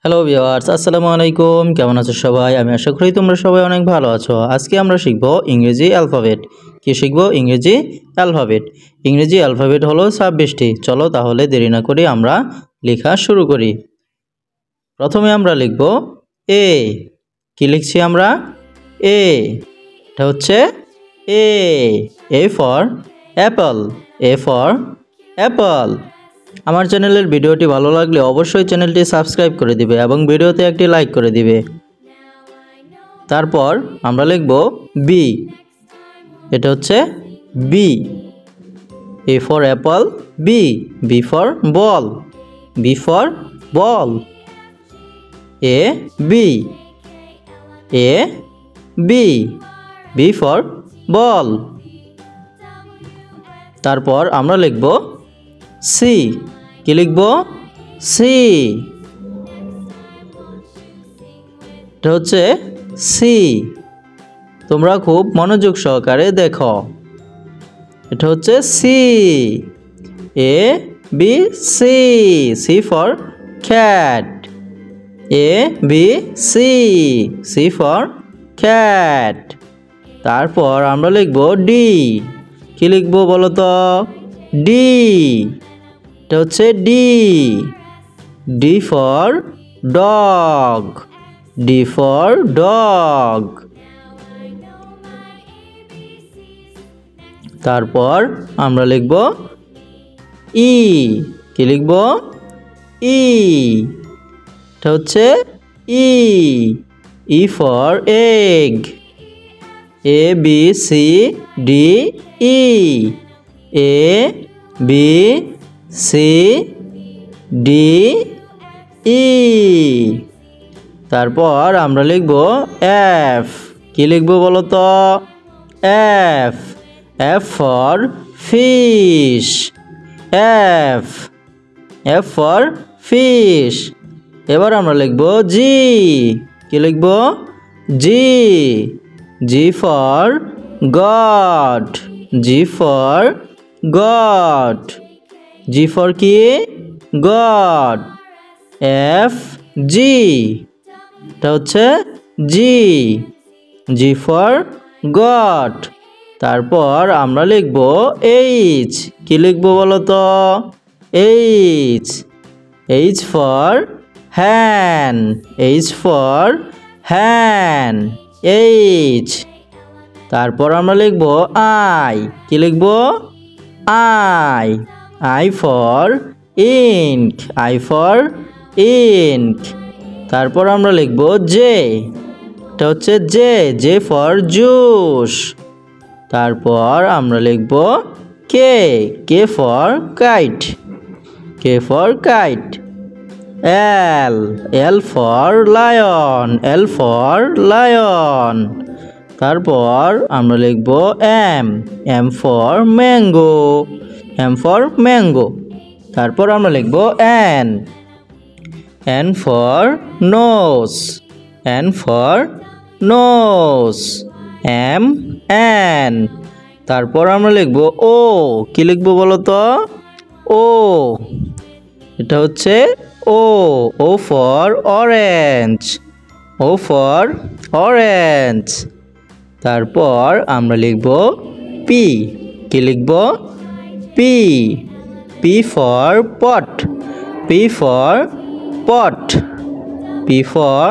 Hello viewers, আসসালামু আলাইকুম। কেমন আছো সবাই? আমি আশা করি তোমরা সবাই অনেক ভালো আছো। আজকে আমরা শিখব ইংরেজি অ্যালফাবেট। কি শিখব? ইংরেজি অ্যালফাবেট। ইংরেজি অ্যালফাবেট হলো 26টি। চলো তাহলে দেরি না করে আমরা লেখা শুরু করি। প্রথমে আমরা লিখব এ। কি লিখছি আমরা? এ। এটা হচ্ছে A. A for apple. A for apple. আমার চ্যানেলের ভিডিওটি ভালো লাগলে অবশ্যই চ্যানেলটি সাবস্ক্রাইব করে দিবে এবং ভিডিওতে একটি লাইক করে দিবে। তারপর আমরা লিখব বি। এটা হচ্ছে B. A for apple, B. B for ball. B for ball. A B. A B. B for ball. তারপর আমরা লিখব সি। কি লিখব? সি। এটা হচ্ছে সি। তোমরা খুব মনোযোগ সহকারে দেখো। এটা হচ্ছে C. A B C. C for cat. A B C. C for cat. তারপর আমরা লিখব ডি। কি লিখব বলো তো? ডি। এটা হচ্ছে D. D for dog. D for dog. তারপর আমরা লিখব ই। কি লিখব? ই। এটা হচ্ছে E. E for egg. A B C D E. A B C D E. তারপর আমরা লিখব এফ। কি লিখব বলো তো? F. F for fish. F. F for fish. এবার আমরা লিখব জি। কি লিখব? G. G for god. G for god. G for কি? গড। F G. এটা হচ্ছে জি। G for god. তারপর আমরা লিখব এইচ। কি লিখব বলো তো? এইচ। এইচ ফর হ্যান। এইচ ফর হ্যান। এইচ। তারপর আমরা লিখব আই। কি লিখব? I. I for ink. I for ink. তারপর আমরা লিখব জে। এটা হচ্ছে জে। J for juice. তারপর আমরা লিখব K. K for kite. K for kite. L. L for lion. L for lion. তারপর আমরা লিখব M. M for mango. M for mango. তারপর আমরা লিখব N. N for nose. N for nose. M N. তারপর আমরা লিখব ও। কি লিখব বলো তো? ও। এটা হচ্ছে O. O for orange. O for orange. তারপর আমরা লিখব পি। কি লিখব? P. P for pot. P for pot. P for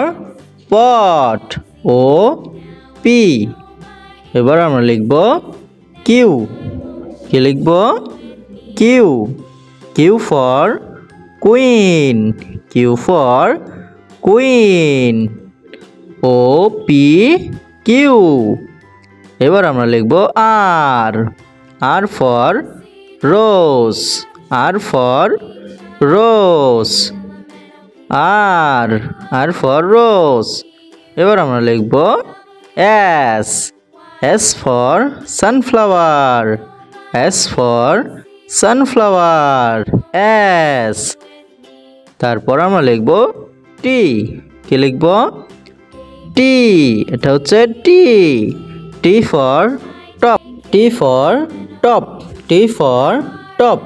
pot. O P. এবার আমরা লিখব কিউ। কি লিখব? Q. Q for queen. Q for queen. O P Q. এবার আমরা লিখব R. R for rose. R for rose. R. R for rose. এবার আমরা লিখব S. S for sunflower. S for sunflower. S. তারপর আমরা লিখব টি। কি লিখব? টি। এটা হচ্ছে T. T for top. T for top. T for top.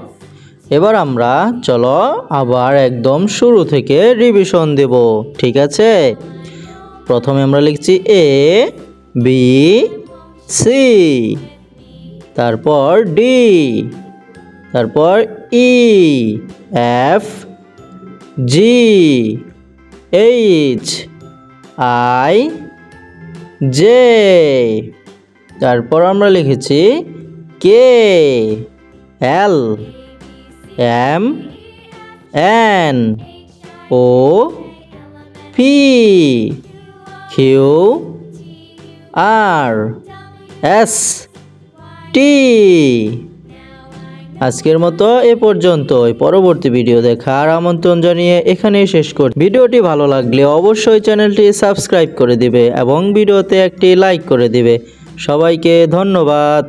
এবার আমরা চলো আবার একদম শুরু থেকে রিভিশন দেব, ঠিক আছে? প্রথমে আমরা লিখছি এ বি সি, তারপর ডি, তারপর E F G H I J, তারপর আমরা লিখেছি K L M N O P Q R S T. আজকের মতো এ পর্যন্তই। পরবর্তী ভিডিও দেখার আমন্ত্রণ জানিয়ে এখানেই শেষ করছি। ভিডিওটি ভালো লাগলে অবশ্যই চ্যানেলটি সাবস্ক্রাইব করে দিবে এবং ভিডিওতে একটি লাইক করে দিবে। সবাইকে ধন্যবাদ।